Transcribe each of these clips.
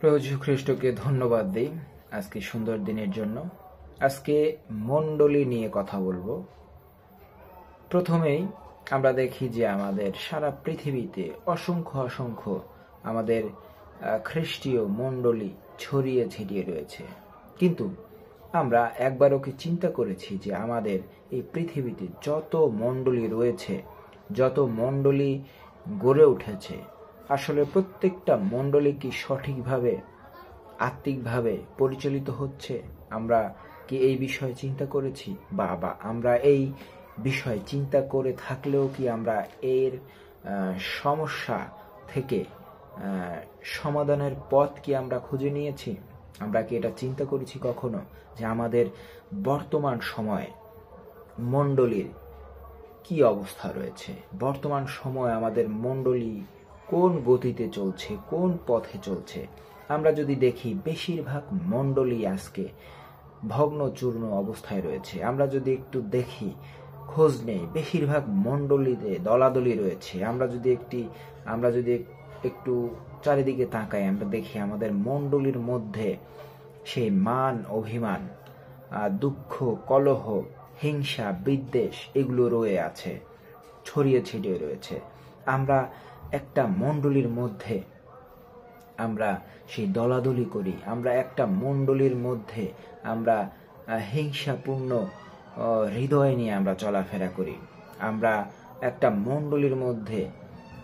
প্রভু যীশু খ্রিস্টকে ধন্যবাদ দিই আজকে সুন্দর দিনের জন্য। আজকে মণ্ডলী নিয়ে কথা বলবো। প্রথমেই আমরা দেখি যে আমাদের সারা পৃথিবীতে অসংখ্য আমাদের খ্রিস্টীয় মণ্ডলী ছড়িয়ে ছিটিয়ে রয়েছে, কিন্তু আমরা একবারও কি চিন্তা করেছি যে আমাদের এই পৃথিবীতে যত মণ্ডলী রয়েছে, যত মণ্ডলী গড়ে উঠেছে, আসলে প্রত্যেকটা মণ্ডলী কি সঠিকভাবে আত্মিকভাবে পরিচালিত হচ্ছে? আমরা কি এই বিষয়ে চিন্তা করেছি? বা আমরা এই বিষয়ে চিন্তা করে থাকলেও কি আমরা এর সমস্যা থেকে সমাধানের পথ কি আমরা খুঁজে নিয়েছি? আমরা কি এটা চিন্তা করেছি কখনো যে আমাদের বর্তমান সময়ে মণ্ডলীর কি অবস্থা রয়েছে? বর্তমান সময়ে আমাদের মণ্ডলী কোন গতিতে চলছে, কোন পথে চলছে? আমরা যদি দেখি বেশিরভাগ মণ্ডলী আজকে ভগ্নচূর্ণ অবস্থায় রয়েছে। আমরা যদি একটু দেখি, খোঁজ নেই, বেশিরভাগ মণ্ডলীতে দলাদলি রয়েছে। আমরা যদি একটু চারিদিকে তাকাই, আমরা দেখি আমাদের মণ্ডলীর মধ্যে সেই মান অভিমান, দুঃখ, কলহ, হিংসা, বিদ্বেষ এগুলো রয়ে আছে, ছড়িয়ে ছিটিয়ে রয়েছে। আমরা একটা মণ্ডলীর মধ্যে আমরা সেই দলাদলি করি, আমরা একটা মণ্ডলীর মধ্যে আমরা হিংসাপূর্ণ হৃদয় নিয়ে আমরা চলাফেরা করি। আমরা একটা মণ্ডলীর মধ্যে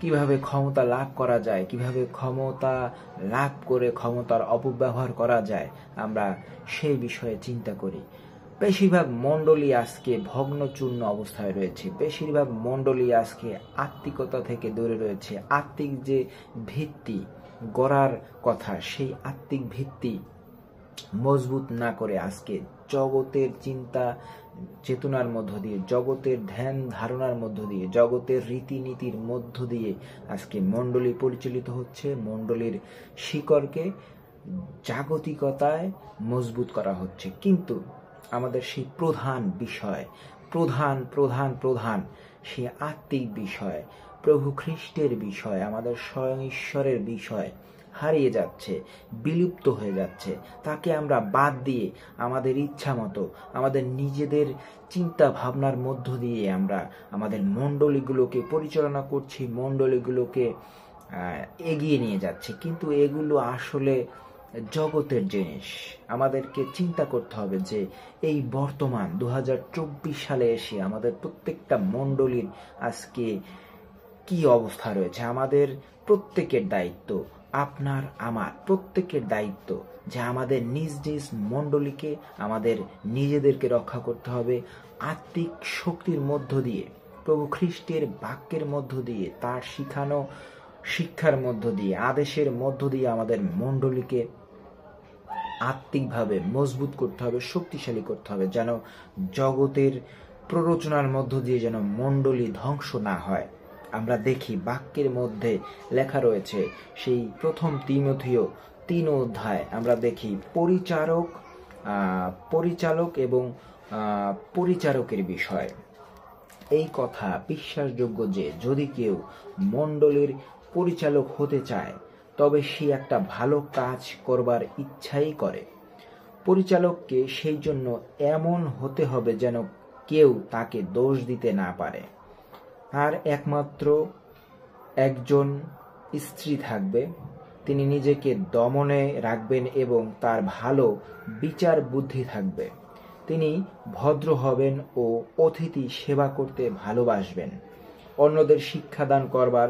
কিভাবে ক্ষমতা লাভ করা যায়, কিভাবে ক্ষমতা লাভ করে ক্ষমতার অপব্যবহার করা যায়, আমরা সেই বিষয়ে চিন্তা করি। বেশিরভাগ মণ্ডলী আজকে ভগ্নচূর্ণ অবস্থায় রয়েছে। বেশিরভাগ মণ্ডলী আজকে আত্মিকতা থেকে দূরে রয়েছে। আত্মিক যে ভিত্তি গড়ার কথা, সেই আত্মিক ভিত্তি মজবুত না করে আজকে জগতের চিন্তা চেতনার মধ্য দিয়ে, জগতের ধ্যান ধারণার মধ্য দিয়ে, জগতের রীতিনীতির মধ্য দিয়ে আজকে মণ্ডলী পরিচালিত হচ্ছে। মণ্ডলীর শিকড়কে জাগতিকতায় মজবুত করা হচ্ছে, কিন্তু আমাদের সেই প্রধান বিষয়, প্রধান সেই আত্মিক বিষয়, প্রভু খ্রিস্টের বিষয়, আমাদের স্বয়ং ঈশ্বরের বিষয় হারিয়ে যাচ্ছে, বিলুপ্ত হয়ে যাচ্ছে। তাকে আমরা বাদ দিয়ে আমাদের ইচ্ছা মতো, আমাদের নিজেদের চিন্তা ভাবনার মধ্য দিয়ে আমরা আমাদের মণ্ডলীগুলোকে পরিচালনা করছি, মণ্ডলীগুলোকে এগিয়ে নিয়ে যাচ্ছে। কিন্তু এগুলো আসলে জগতের জিনিস। আমাদেরকে চিন্তা করতে হবে যে এই বর্তমান 2024 সালে এসে আমাদের প্রত্যেকটা মণ্ডলীর আজকে কি অবস্থা রয়েছে। আমাদের প্রত্যেকের দায়িত্ব, আপনার আমার প্রত্যেকের দায়িত্ব যে আমাদের নিজ নিজ মণ্ডলীকে আমাদের নিজেদেরকে রক্ষা করতে হবে। আত্মিক শক্তির মধ্য দিয়ে, প্রভু খ্রিস্টের বাক্যের মধ্য দিয়ে, তার শিখানো শিক্ষার মধ্য দিয়ে, আদেশের মধ্য দিয়ে আমাদের মণ্ডলীকে আত্মিকভাবে মজবুত করতে হবে, শক্তিশালী করতে হবে, যেন জগতের প্ররোচনার মধ্য দিয়ে যেন মণ্ডলী ধ্বংস না হয়। আমরা দেখি বাক্যের মধ্যে লেখা রয়েছে, সেই প্রথম তিমথিও 3 অধ্যায় আমরা দেখি পরিচালক এবং পরিচারকের বিষয়। এই কথা বিশ্বাসযোগ্য যে যদি কেউ মণ্ডলীর পরিচালক হতে চায় তবে সে একটা ভালো কাজ করবার ইচ্ছাই করে। পরিচালককে সেই জন্য এমন হতে হবে যেন কেউ তাকে দোষ দিতে না পারে। তার একমাত্র একজন স্ত্রী থাকবে, তিনি নিজেকে দমনে রাখবেন এবং তার ভালো বিচার বুদ্ধি থাকবে। তিনি ভদ্র হবেন ও অতিথি সেবা করতে ভালোবাসবেন। অন্যদের শিক্ষাদান করবার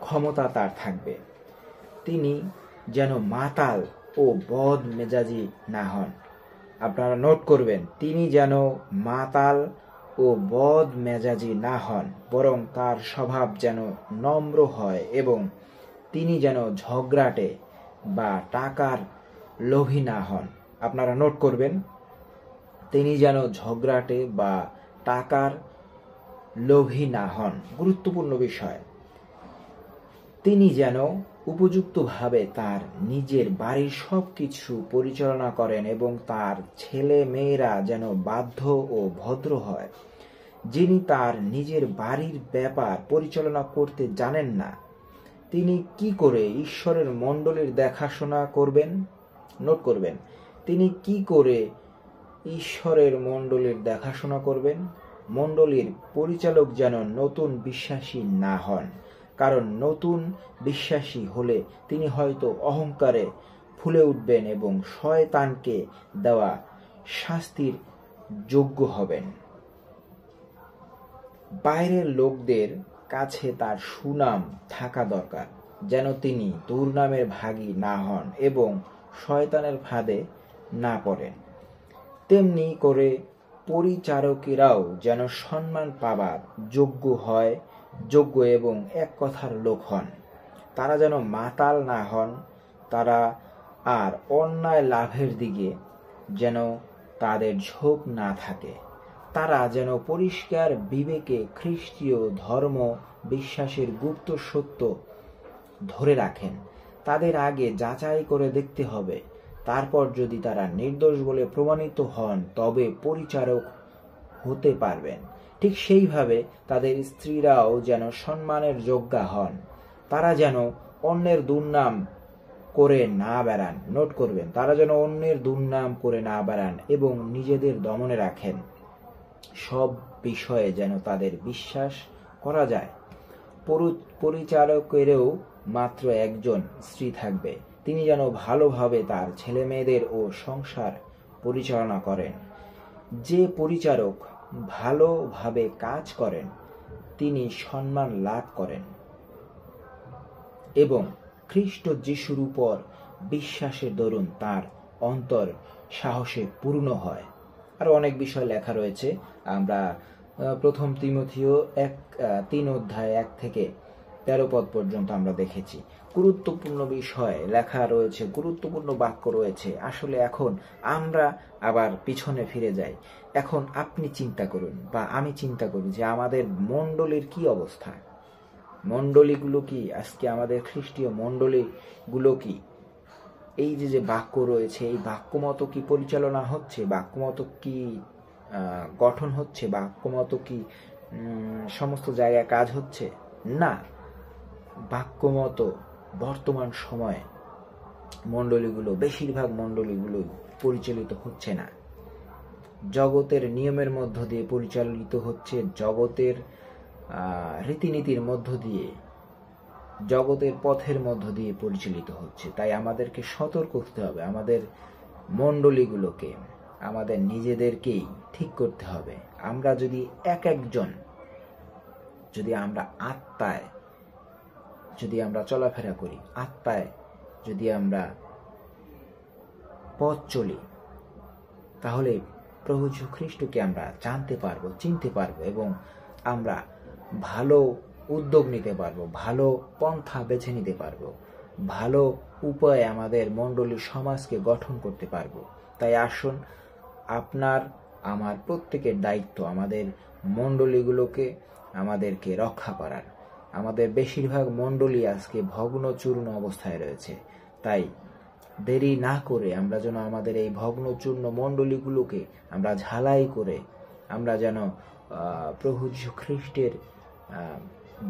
ক্ষমতা তার থাকবে। তিনি যেন মাতাল ও বদ মেজাজি না হন। আপনারা নোট করবেন, তিনি যেন মাতাল ও বদ মেজাজি না হন, বরং তার স্বভাব যেন নম্র হয় এবং তিনি যেন ঝগড়াটে বা টাকার লোভী না হন। আপনারা নোট করবেন, তিনি যেন ঝগড়াটে বা টাকার লোভী না হন। গুরুত্বপূর্ণ বিষয়। তিনি যেন উপযুক্তভাবে তার নিজের বাড়ির সবকিছু পরিচালনা করেন এবং তার ছেলে মেয়েরা যেন বাধ্য ও ভদ্র হয়। যিনি তার নিজের বাড়ির ব্যাপার পরিচালনা করতে জানেন না, তিনি কি করে ঈশ্বরের মণ্ডলীর দেখাশোনা করবেন? নোট করবেন, তিনি কি করে ঈশ্বরের মণ্ডলীর দেখাশোনা করবেন? মণ্ডলীর পরিচালক যেন নতুন বিশ্বাসী না হন, কারণ নতুন বিশ্বাসী হলে তিনি হয়তো অহংকারে ফুলে উঠবেন এবং শয়তানকে দেওয়া শাস্তির যোগ্য হবেন। বাইরের লোকদের কাছে তার সুনাম থাকা দরকার, যেন তিনি দুর্নামের ভাগী না হন এবং শয়তানের ফাঁদে না পড়েন। তেমনি করে পরিচারকেরাও যেন সম্মান পাবার যোগ্য এবং এক কথার লোক হন। তারা যেন মাতাল না হন, তারা আর অন্যায় লাভের দিকে যেন তাদের ঝোঁক না থাকে। তারা যেন পরিষ্কার বিবেকে খ্রিস্টীয় ধর্ম বিশ্বাসের গুপ্ত সত্য ধরে রাখেন। তাদের আগে যাচাই করে দেখতে হবে, তারপর যদি তারা নির্দোষ বলে প্রমাণিত হন তবে পরিচারক হতে পারবেন। ঠিক সেইভাবে তাদের স্ত্রীরাও যেন সম্মানের যোগ্যা হন। তারা যেন অন্যের দুর্নাম করে না বেড়ান। নোট করবেন, তারা যেন অন্যের দুর্নাম করে না বেড়ান এবং নিজেদের দমনে রাখেন। সব বিষয়ে যেন তাদের বিশ্বাস করা যায়। পরিচারকেরও মাত্র একজন স্ত্রী থাকবে। তিনি যেন ভালোভাবে তার ছেলে মেয়েদের ও সংসার পরিচালনা করেন। যে পরিচারক ভালোভাবে কাজ করেন তিনি সম্মান লাভ করেন এবং খ্রিস্ট যিশুর উপর বিশ্বাসের দরুন তার অন্তর সাহসে পূর্ণ হয়। আরো অনেক বিষয় লেখা রয়েছে। আমরা প্রথম তিমথিও 3 অধ্যায় 1 থেকে 13 পদ পর্যন্ত আমরা দেখেছি। গুরুত্বপূর্ণ বিষয় লেখা রয়েছে, গুরুত্বপূর্ণ বাক্য রয়েছে। আসলে এখন আমরা আবার পিছনে ফিরে যাই। এখন আপনি চিন্তা করুন বা আমি চিন্তা করি যে আমাদের মণ্ডলীর কি অবস্থা। মণ্ডলীগুলো কি আজকে, আমাদের খ্রিস্টীয় মণ্ডলীগুলো কি এই যে বাক্য রয়েছে এই বাক্য মতো কি পরিচালনা হচ্ছে? বাক্য মতো কি গঠন হচ্ছে? বাক্য মতো কি সমস্ত জায়গায় কাজ হচ্ছে? না, বাক্য মতো বর্তমান সময়ে বেশিরভাগ মণ্ডলীগুলো পরিচালিত হচ্ছে না। জগতের নিয়মের মধ্য দিয়ে পরিচালিত হচ্ছে, জগতের রীতিনীতির মধ্য দিয়ে, জগতের পথের মধ্য দিয়ে পরিচালিত হচ্ছে। তাই আমাদেরকে সতর্ক হতে হবে। আমাদের মণ্ডলীগুলোকে, আমাদের নিজেদেরকেই ঠিক করতে হবে। আমরা যদি একজন যদি আমরা আত্মায় যদি আমরা চলাফেরা করি, আত্মায় যদি আমরা পথ চলি, তাহলে প্রভু যীশু খ্রিস্টকে আমরা জানতে পারবো, চিনতে পারবো এবং আমরা ভালো উদ্যোগ নিতে পারবো, ভালো পন্থা বেছে নিতে পারবো, ভালো উপায়ে আমাদের মণ্ডলীর সমাজকে গঠন করতে পারবো। তাই আসুন, আপনার আমার প্রত্যেকের দায়িত্ব আমাদের মণ্ডলীগুলোকে আমাদেরকে রক্ষা করার। আমাদের বেশিরভাগ মণ্ডলী আজকে ভগ্ন চূর্ণ অবস্থায় রয়েছে। তাই দেরি না করে আমরা যেন আমাদের এই ভগ্ন চূর্ণ মণ্ডলীগুলোকে আমরা ঝালাই করে আমরা যেন প্রভু যীশু খ্রিস্টের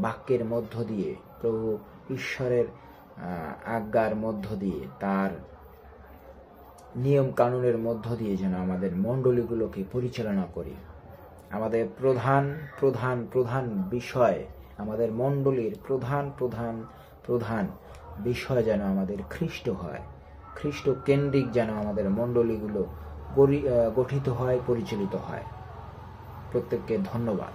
বাক্যের মধ্য দিয়ে, প্রভু ঈশ্বরের আজ্ঞার মধ্য দিয়ে, তার নিয়ম কানুনের মধ্য দিয়ে যেন আমাদের মণ্ডলীগুলোকে পরিচালনা করি। আমাদের প্রধান বিষয়, আমাদের মণ্ডলীর প্রধান বিষয় যেন আমাদের খ্রিস্ট হয়। খ্রিস্ট কেন্দ্রিক যেন আমাদের মণ্ডলীগুলো গঠিত হয়, পরিচালিত হয়। প্রত্যেককে ধন্যবাদ।